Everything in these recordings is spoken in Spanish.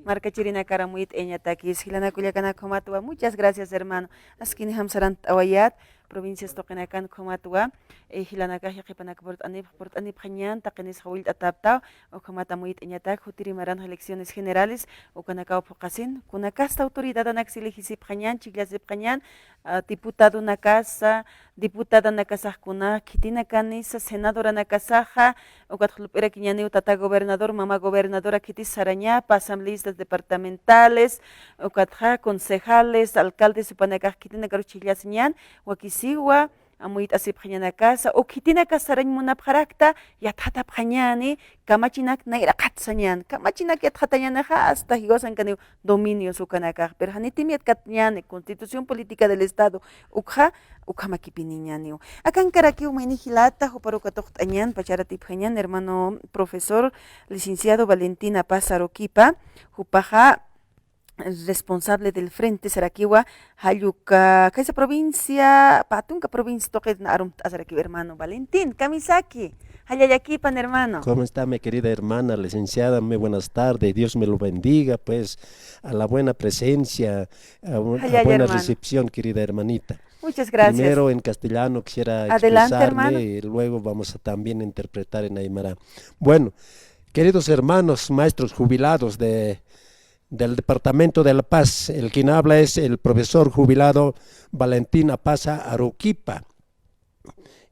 Marca Chirina Caramuit, Eñatakis, Hilana Culiacana Comatua, muchas gracias hermano. Askin Hamsaran Awayat, provincias Tokenacan Comatua, Hilanaka Hipanak Port Anip Hañan, Takenis Hawil Atapta, o Comatamuit Eñatak, Jutirimaran elecciones generales, o Kanakao Pocasin, Kunakasta autoridad Anaxili Hisip Hañan, Chiglas de Hañan, diputado Nakasa, diputada Nakasakuna, Kitina Canisa, senadora Nakasaja, o Catulpera Quiñaneu, Tata gobernador, mamá gobernadora Kitis Sarañapa, asambleístas departamentales, o Catja, concejales, alcaldes, Upanacaj, Kitina Caruchillaseñan, Huaquisiwa, Amuit Asip Casa, o Kitina Casarañ Munapjarakta, Yatata Pañani, Kamachinak Naira Katsañan, Kamachinak Yatatañanaja, hasta Higosan Caneu, dominio su Kanakaj, pero Hanitimiat Katñane, Constitución Política del Estado, Ukja, Ukamakipiniñaniu. Acá en Caraqueo, Mainijilata, Joparucatochtañan, Pacharatipjañan, hermano profesor, licenciado Valentina Pasaroquipa, Jupaja, responsable del Frente Saraquiwa, Hayuca, esa provincia, Patunca provincia, toque Arum Saraquiwa, hermano Valentín, Kamisaki, Hayayaquipan, hermano. ¿Cómo está mi querida hermana, licenciada? Muy buenas tardes, Dios me lo bendiga, pues, a la buena presencia, a buena recepción, querida hermanita. Muchas gracias. Primero en castellano quisiera expresarme y luego vamos a también interpretar en aymara. Bueno, queridos hermanos, maestros jubilados del Departamento de La Paz, el quien habla es el profesor jubilado Valentín Apaza Aroquipa,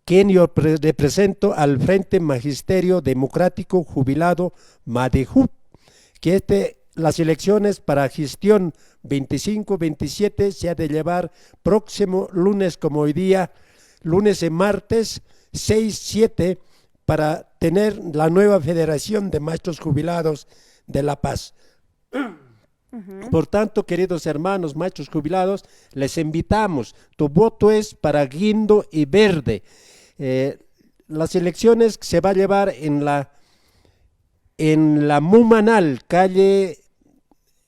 quien yo represento al Frente Magisterio Democrático Jubilado MADEJUP, que las elecciones para gestión 25-27 se ha de llevar próximo lunes como hoy día, lunes y martes 6-7, para tener la nueva Federación de Maestros Jubilados de La Paz. Por tanto, queridos hermanos, maestros jubilados, les invitamos, tu voto es para Guindo y Verde. Las elecciones se va a llevar en la Mumanal, calle,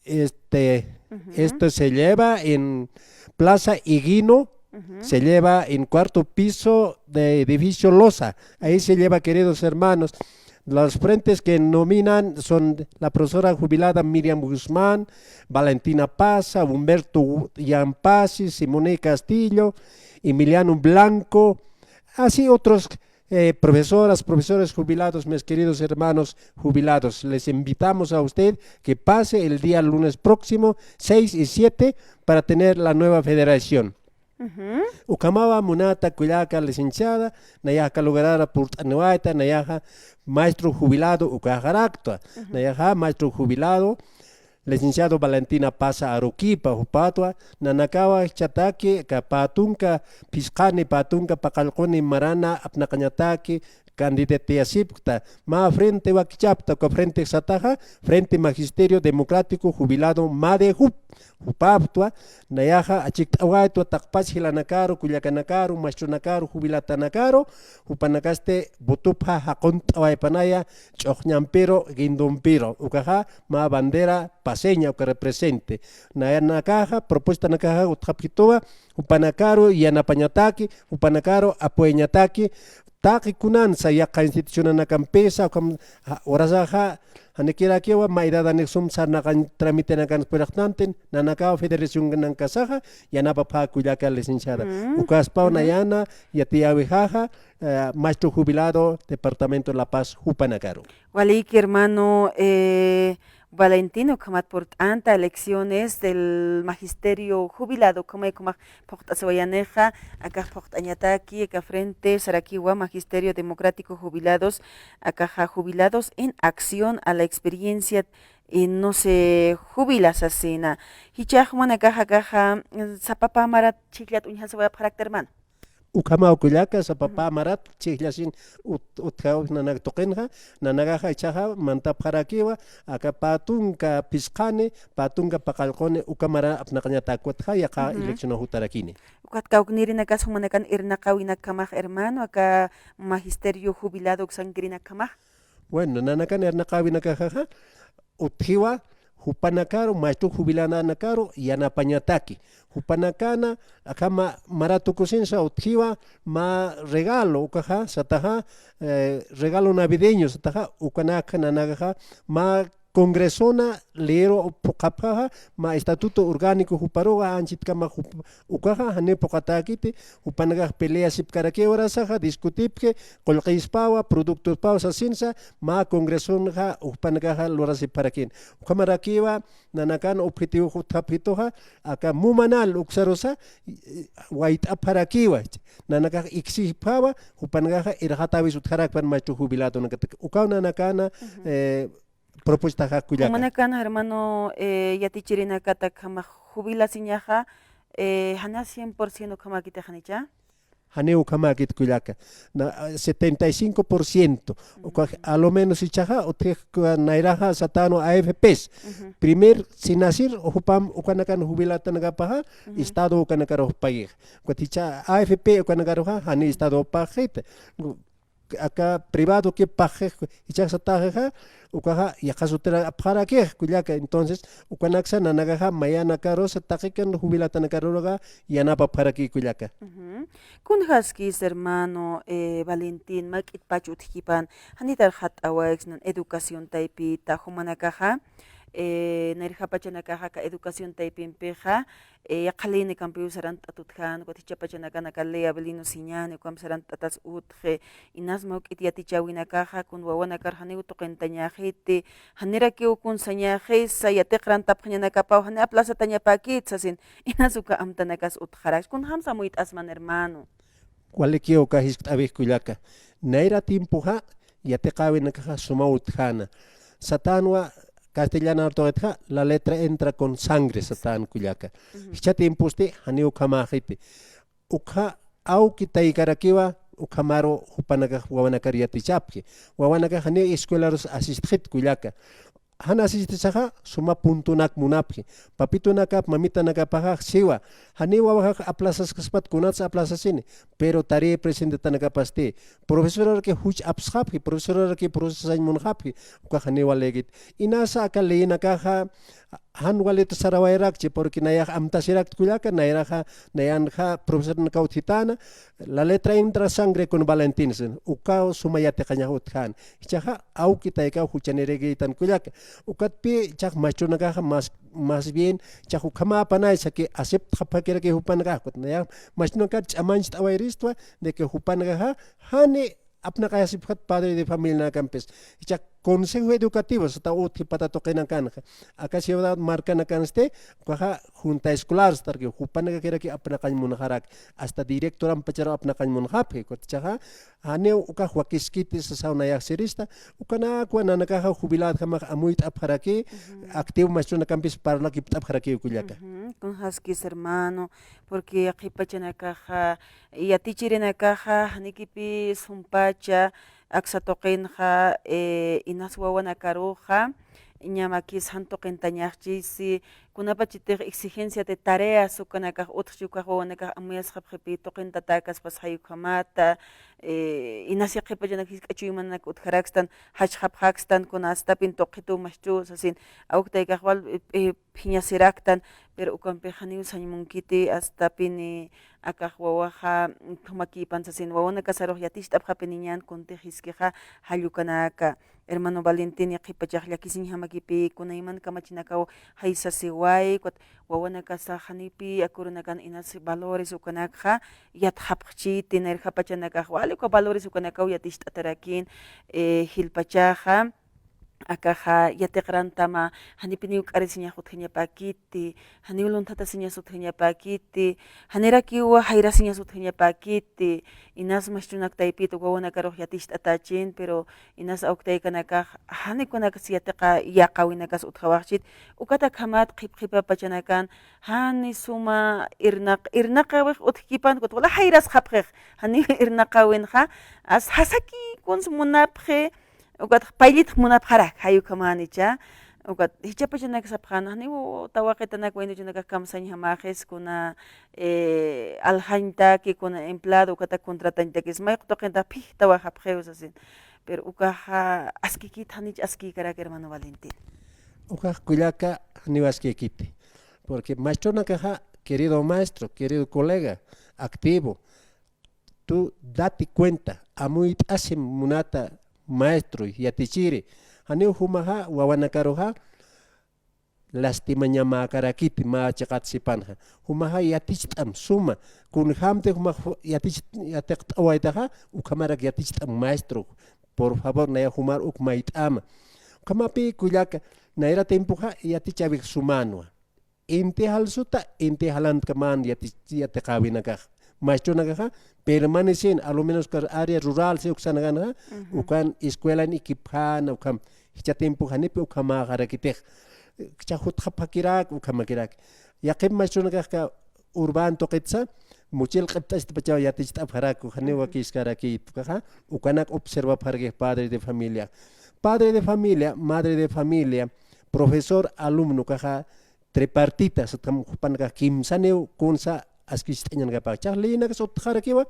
esto se lleva en Plaza Higuino, se lleva en cuarto piso de edificio Loza, ahí se lleva, queridos hermanos. Los frentes que nominan son la profesora jubilada Miriam Guzmán, Valentina Paza, Humberto Yampasi, Simone Castillo, Emiliano Blanco, así otros profesores jubilados, mis queridos hermanos jubilados. Les invitamos a usted que pase el día lunes próximo, 6 y 7, para tener la nueva federación. Ukamaba Munata Cuyaca licenciada, Nayaja Lugarara Purtanuaita, Nayaja maestro jubilado Ucajaractua, Nayaja maestro jubilado, licenciado Valentina Paza Aroquipa, Hupatua, Nanakawa Chataki, Patunca, Piscani, Patunca, Pacalconi, Marana, Apnacanyataki, candidatia sipta, ma frente wakichapta, ko frente sataja, frente Magisterio Democrático Jubilado MADEJUP, Hupaptua, Nayaja, Achictawatua, Takpas, Hilanacaro, Culiacanacaro, Maestronacaro, Jubilatanacaro, Hupanakaste, Butupha, Hacontawaipanaya, Chocñampero, Guindompiro, Ucaja, ma bandera paseña que represente. Nayanakaja, propuesta Nakaja, Utapitoa, Upanacaro, Yanapañataki, Upanacaro, Apueñataki, Taki kunan saya institusi na kampesa kam orasaha hanekira kiwa maidada nexum sarna kan tramite na kan nanten nanaka federación nan kasaha yana papa kuyaka licenciada ukas pau nayana yatiawi jaja maestro jubilado Departamento de La Paz Jupanacaro. Waliki hermano Valentino, Kamat por anta elecciones del magisterio jubilado, como Portasoyaneja, acá Portañataki, acá frente Saraquiwa, Magisterio Democrático Jubilados, acá jubilados en acción a la experiencia y no se jubila asesina. Hichahman acá zapapa marat chiclat unja se va a carácter man. Ukama ukuyaka sa papa marat chihlasin utkaw nanak tokenha nanagaha ichaha mantap harakiwa aka patunka piscane patunka pakalkone ukamara apnakanya takwatha yaka elección hutarakini ukat kaukniri nakas humanakan irnakawina kamaj hermano aka magisterio jubilado xangrina kamaj. Bueno nanakan irnakawina kajaja uthiwa Hupanacaro, maestro jubilana Nakaro, Yanapañataki. Hupanacana, akama maratukusensa utjiwa ma regalo, ukaja, sataja, regalo navideño, sataja, ukanaka nagaja, ma congresona lero pokapaha ma estatuto orgánico huparoga anchit kama ukaha hane pokatakite upanaga pelea sipkarake orasaha discutipke kolqispawa productos pawa sasinsa ma congresona upanaga lorasi parakin ukamarakiwa nanakan objetivo hutapitoha aka mumanal uksarosa wait aparakiwa nanaka iksipawa upanaga irhatawi utharak pan machu jubilado nakatak ukauna nakana propuesta hakuyaka. Manakana hermano yatichirina kata kama jubilación hana 100% kama kita hanicha. Haneu kama kit kuyaka na 75% a lo menos ichaja o te nairaja satano AFPs primer sin nacir ocupam ukanakan jubilata nagapaha estado ukanakaro paig kwaticha AFP ukanakaroha hani estado pagete acá privado que paje ichak sataja ukaha yakasutera para que kuyaka entonces ukanaksa nanagaha mayana karo satakikan jubilata nakaroga yanapa para que kuyaka Kunhaskis hermano Valentín makit pachutkipan hanitar hat awax nan educación taipi tahumanakaha Nerjapachanakaja educación taipimpeja yaqalini campeón sarant atutjan cotichapachanaka lea belino siñane com sarant atas utje inasmo itiatichawinakaja kun wawanakar hani utoqentañajete hanera que ukun sañaje sayateqran tapjanakapau hana plaza tañapakit sasin inasuka amtanakas utjarax kun hamsa muit asman hermano cualquier cajis abisculaka naira timpuja yateqawinakaja suma utjana satanwa castellana ortodoxa la letra entra con sangre satan kuyaka chati impuste hani ukamajite ukha au kitaikarakiwa ukamaro hupanaga wawanakar yatichapke wawanaka hani escuelaros asistjit kuyaka hana asistisaja suma puntunak munapke papito nakap mamita nakapaja siwa hani wawaja aplazas kaspat kunats aplazasine pero tare presente tanakapaste profesor que huch abschapke profesor que procesan munhapke uka hani walegit inasa akaleina kaja han walet sarawairakche porque nayak amtasirak kuyaka nayraja nayanja profesor nakautitana la letra entra sangre con Valentinsen ukao sumayate kanyahutkan ichaja au kitaika huchaneregitan kuyaka ukatpi chak machunagaja más bien chak ukama panay que acepta pakera que hupanaga kutnaya machunaka chamanch awairistva de que hupanaga hane apna kaya siphat padre de familia na campes ichak consejo educativo hasta uti patato kenakan acá ciudad marca na kanste kaha junta escolar star que hupanaga kera que apna kan munharak hasta director am pachara apna kan munhape kotchaha ane uka huakiskiti sa sauna ya serista ukana kwa nanaka jubilat kama amuit apharaki activo maestro na campes para la que apharaki kulyaka con haskis hermano porque aquí pachana caja y a tichirena caja nikipi sumpacha aksatoqinja inaswawana karuja ñamaki santo qentañajchisi kunapachitej exigencia de tareas ukanakaj utjyukaj wawanakaj amuyasqap qipito qentatakas pasayukamata inasiaqipachana k'achuymanaka utjarakstan hachqapqakstan kunastapin toqitu mashchu sasin awktaykaj wal phiñasiraktan pero ukanpej haniw sañmunkiti astapini akaj wawaja thumaki sasin wawanaka saruj yatixt'apqapi niñan kuntijiskeja hallukanaka hermano Valentín yaqipachaj llakisin hamakipi kunayman kamachinakaw haysasiway wawanaka sahanipi akurunakan inas valores ukanakja yatqapqchiti nerjapachanakaj waliqa valores ukanakaw yatixt'atarakin hilpachaja akaja yateqrantama hanipini uk'arisiñajut hiñapakiti haniwlunthatasiñasut hiñapakiti hanirakiwa hayrasiñasut hiñapakiti inas mashchunaktaipito wawanakaruj yatixt'atachin pero inas awktaykanakaj hanikunakas yateqa yaqawinakas utqawaqchit ukata khamat qhipqhipapachanakan hani suma irnaqawiq utkipan wala hayrasqapqiq hani irnaqawinqa as hasaki kunsumunapqi ukat paylit munapharak hayukamanicha ukat hichapachanaka sapqana ni tawaqitanak waynuchanaka kamsañ hamajes kuna alhañtaki kuna empleado ukata contratañtakis mayqtoqinta pih tawaqapqeus asin pero ukaja askikit hanich askikarak hermano Valentín ukaj kuyaka haniwaskikiti porque maestronakaja querido maestro querido colega activo tú date cuenta amuit hace munata maestro yatichiri haneu humaha wawanakaroha lastimanya makarakiti ma chakat sipanja humaha yatichtam suma kun hamte humaha yateqtawaitaha ukamarak yatichtam maestro por favor naya humar ukmaitama kamapi kuyaka naira tempuja yatichavik sumanua inte halsuta inte halant kaman yatekawinakaj maestro nakaja permanecen a lo menos kar área rural se uksanagana ukan escuela ni kiphan ukam hicha tempuja nepe ukama garakitej chahut hapakirak ukamakirak yaqim maestro nakajka urban toqetsa muchil qipta istpachaw yatichta apharak ujanewa kiskaraki tukaja ukanak observa pharge padre de familia madre de familia profesor alumno kaja tripartitas tam hupanka kimsaneu kunsa askistañan gapa charlina ka sotharakiwa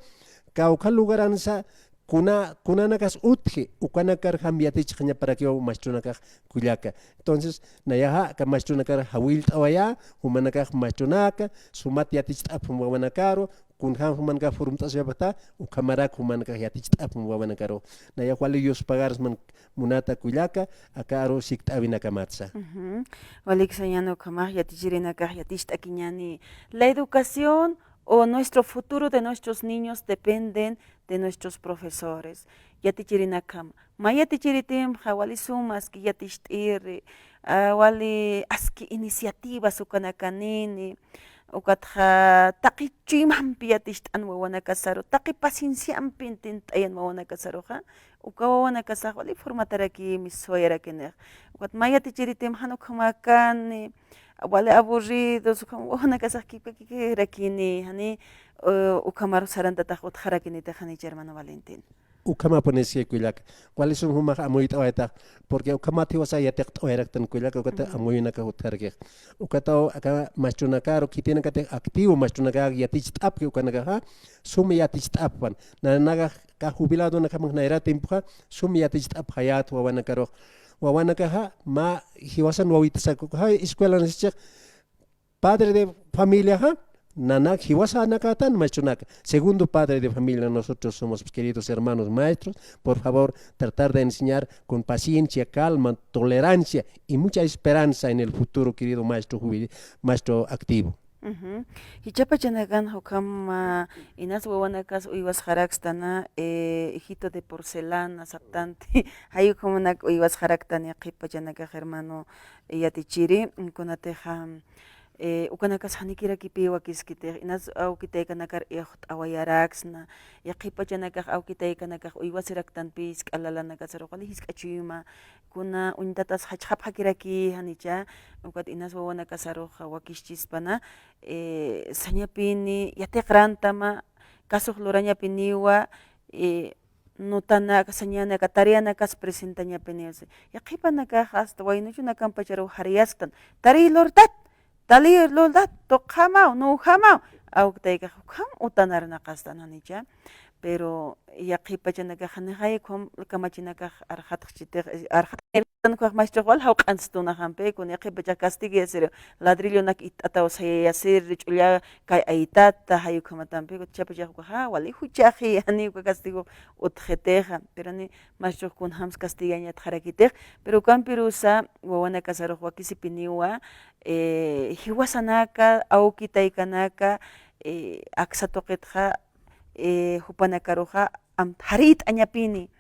kauka lugaransa kunanakas utje ukanakar hambiatichqaña para que maestronakaj kuyaka entonces nayaha ka maestronakar hawil tawaya humanakaj maestronaka sumat yatichtapum wawanakaro kunhan humanka furumtasabata ukamarak humanakaj yatichtapum wawanakaro naya wali yos pagaras man munata kuyaka akaro siktawinakamatsa Walixañano kamaj yatichirinakaj yatishtakiñani la educación o nuestro futuro de nuestros niños dependen de nuestros profesores. Yatichirinakam. Mayatichiritim hawali sumas que yatishtir wali aski iniciativas ukanakanini ukatha taqi chimampi yatishtan wawanakasaro taqi pacienciampi intentayan wawanakasaroja ukawawanakasaj wali formataraki misoyara kenej ukat mayatichiritim hanukhamakan wale aburridos wana kasaj rakini hani ukamar saranta utjarakini tajani hermano Valentín ukama ponesia kuilak cuáles son humas amoita waita porque ukamati wasa yatek oeraktan kuilak ukata amoyuna ka utjarke ukata aka machunakaro kitena kate activo machunaka yatichtap ke ukanaka sumi yatichtapan nanaga ka jubilado na kamang naira tempuja sumi yatichtap hayat wawanakaro wawanakaja ma hiwasan wawita ha escuela nasichak padre de familia ha nanak hiwasa nakatan machunak segundo padre de familia nosotros somos queridos hermanos maestros por favor tratar de enseñar con paciencia calma tolerancia y mucha esperanza en el futuro querido maestro activo Hichapachanagan hukam inas wawanakas uywas haraktana hijito de porcelana saptante hayukumanak uywas haraktani qipachanaka hermano yatichiri kunateja ukanakas hanikira kipiwa kiskite inas aukite kanakar awayaraksna yaqipachanaka aukite kanaka uywas raktanpis alalanaka sarokali hiskachima kuna untatas hachhapakiraki hanicha ukat inas wawanaka saroja wakishchispana sañapini yateqrantama kasuq lurañapiniwa notana sañanaka tarianakas presentañapiniwasi yaqipanaka hasta waynuchunakanpacharu hariyasqtan tari lortat tali lortat toqhamau nuhamau aukitayka hukam utanarnaqastan hanicha pero yaqipachanaka hanaqay kamachinaka arhatqchitaq arhatqanqa maestro wal hawq'anstuna hampe kun yaqipacha castigo yasir ladrillo nak itataw sayasir ch'ulla kay aytata hayukamatampe chapachaqa ha wali huchaji ani castigo utjeteja pero ni maestro kun hams castigaña tharakitej pero kampirusa wawanaka saruq wakisipiniwa hiwasanaka aukitaykanaka aksatoqetja hupanakaroja harit añapini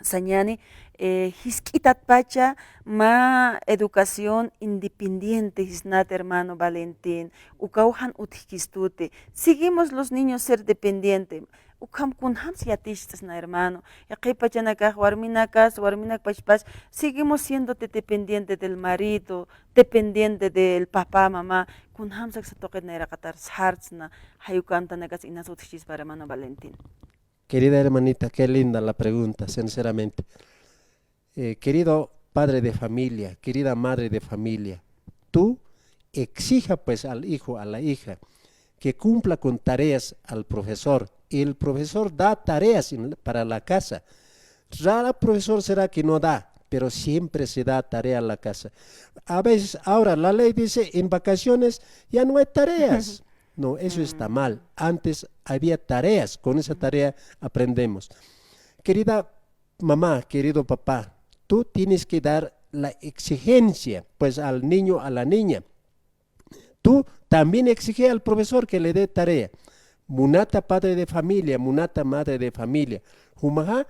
sañani hisk'itat pacha ma educación independiente hisnat hermano Valentín ukawhan utjikistute seguimos los niños ser dependiente ukam kunhams yatishtasna hermano yaqipachanakaj warminakas pachpach seguimos siendo dependiente del marido dependiente del papá mamá kunhamsak satoqetnaira qatar sartsna hayukantanakas inas utjichispa hermano Valentín. Querida hermanita, qué linda la pregunta, sinceramente. Querido padre de familia, querida madre de familia, tú exija pues al hijo, a la hija, que cumpla con tareas al profesor. Y el profesor da tareas para la casa. Rara profesor será que no da, pero siempre se da tarea a la casa. A veces, ahora la ley dice, en vacaciones ya no hay tareas. No, eso está mal. Antes había tareas, con esa tarea aprendemos. Querida mamá, querido papá, tú tienes que dar la exigencia pues al niño, a la niña. Tú también exige al profesor que le dé tarea. Munata padre de familia, munata madre de familia. Humaha,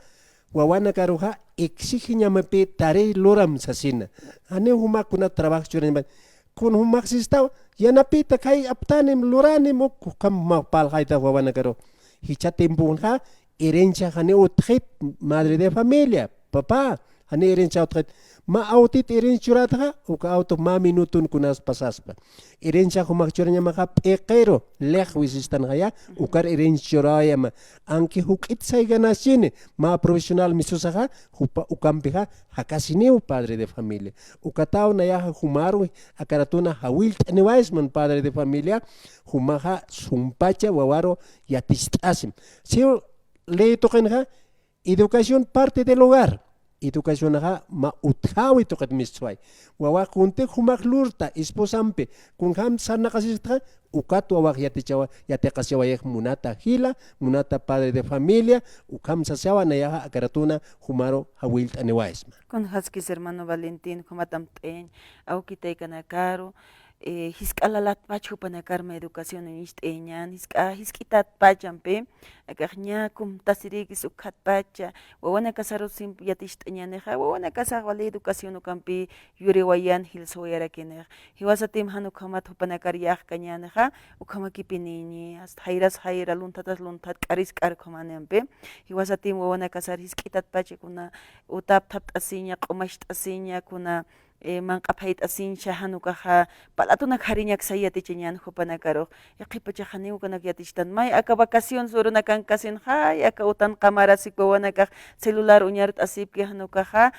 wawana karuha, exige ñamape tarea loram sasina. Ane huma kuna trabajo churan. Kun humak sistao, yanapita kai aptanem loranem o kam mapal haita wawana karo. Hichatempunha, herencia hane utret, madre de familia, papá, hane herencia utret. Ma autit herencia churata, uka auto ma minutun kunas pasaspa. Herencia humak churanya maka pekero, lech wisistan haya, ukar herencia churaya ma. Anki hukit say ganasine, ma profesional misusaha, ukampiha, hakasiniu padre de familia. Ukatao na yaha humaru, akaratuna hawilt aniwaisman padre de familia, humaha sumpacha wawaro yatistasim. Si le tokenha, educación parte del hogar. Educación ma uthawi toket misway. Wawa kunte humak lurta esposampe kun ham sana kasista ukat wawak yatichawa yatekasyawa yek munata hila munata padre de familia ukam sasawa na yaha akaratuna humaro hawilt aniwaisma. Con haskis hermano Valentín humatam ten au kitay kana karo hiskalalat pachu panakarma educación en isteñan hiskitat pachampe akahnya kum tasirigis ukhat pacha wawana kasaro sim yatisteñaneja wawana kasar wale educación ukampi yuriwayan hilsoyara kene hiwasatim hanu khamat hupanakar yak kanyaneja ukamaki pinini hasta hayras hayra luntatas luntat karis kar khamanampe hiwasatim wawana kasar hiskitat pacha kuna utap tap asinya qomash asinya kuna manqapayt asincha hanukaja palatuna khariñak sayatichiñan hupanakaro yaqipacha haniu kanak yatishtan may aka vacación surunakan kasin hay aka utan qamarasikuwanakaj celular uñart asipki hanukaja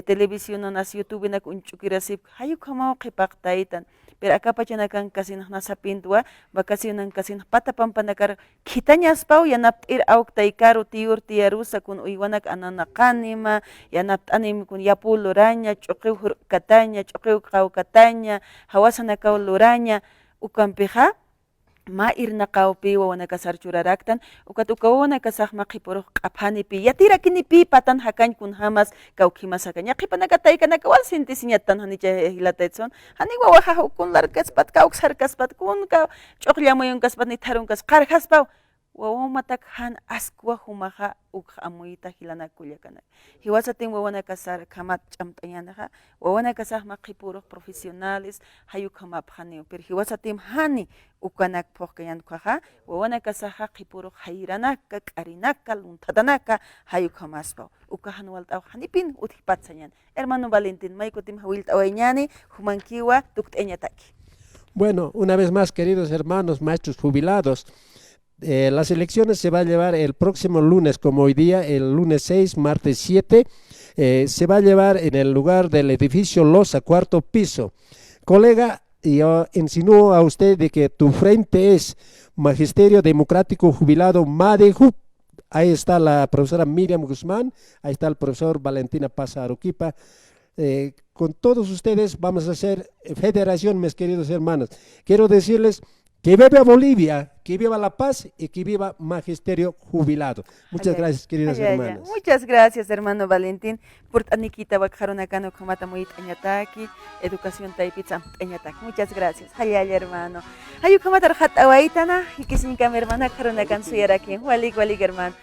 televisión nas youtube nak unchukirasip hayu khamao qipaqtaytan pero acá pachanakan kasin nasapintwa vacacionan kasin patapampanakar khitañaspau yanapt'ir awqtaykaru tiyur tiyarusa kun uywanak ananaqanima yanapt'anim kun yapul luraña ch'uqiw hurkataña ch'uqiw qhawkataña hawasanakaw luraña ukampiqa ma irna qawpi wawana kasar churaraktan ukat ukawana kasaq maqipuruq q'aphanipi yatirakinipi patan hakañ kun hamas kawqhimasakaña qipanakatay kanakawal sintisiñatan hanicha hilatayson hani wawaqa ukunlar kaspat kawsar kaspat kunka ch'uqllamuyun kaspat ni tharun kas qarqaspaw wawamatak han askwa humaqa ukqa amuyta hilanakulla kana hiwasatin wawana kasar khamat ch'amt'añanaqa wawana kasaq maqipuruq profesionales hayu khamapqani pero hiwasatin hani ukanak phoqayanqaqa wawana kasaqa qipuruq hayranaka k'arinaka luntatanaka hayu khamaspa uka hanwalt'aw hanipin uthipachañan hermano Valentín maykutim hawilt'awayñani humankiwa tukt'eñataki. Bueno, una vez más, queridos hermanos, maestros jubilados, las elecciones se va a llevar el próximo lunes, como hoy día, el lunes 6, martes 7, se va a llevar en el lugar del edificio Loza, cuarto piso. Colega, yo insinúo a usted de que tu frente es Magisterio Democrático Jubilado MADEJUB. Ahí está la profesora Miriam Guzmán, ahí está el profesor Valentina Paza Aruquipa. Con todos ustedes vamos a hacer federación, mis queridos hermanos. Quiero decirles que viva Bolivia, que viva la paz y que viva Magisterio Jubilado. Muchas gracias, queridos hermanos. Muchas gracias, hermano Valentín. Por Anikita Bakharunakano Kamata Muit Añataki, Educación Taipizam Añataki. Muchas gracias. Hayaya, hermano. Hayu Kamatar Hat Awaitana, y que sin hermana Karunakan Suyaraki. Walik, hermano.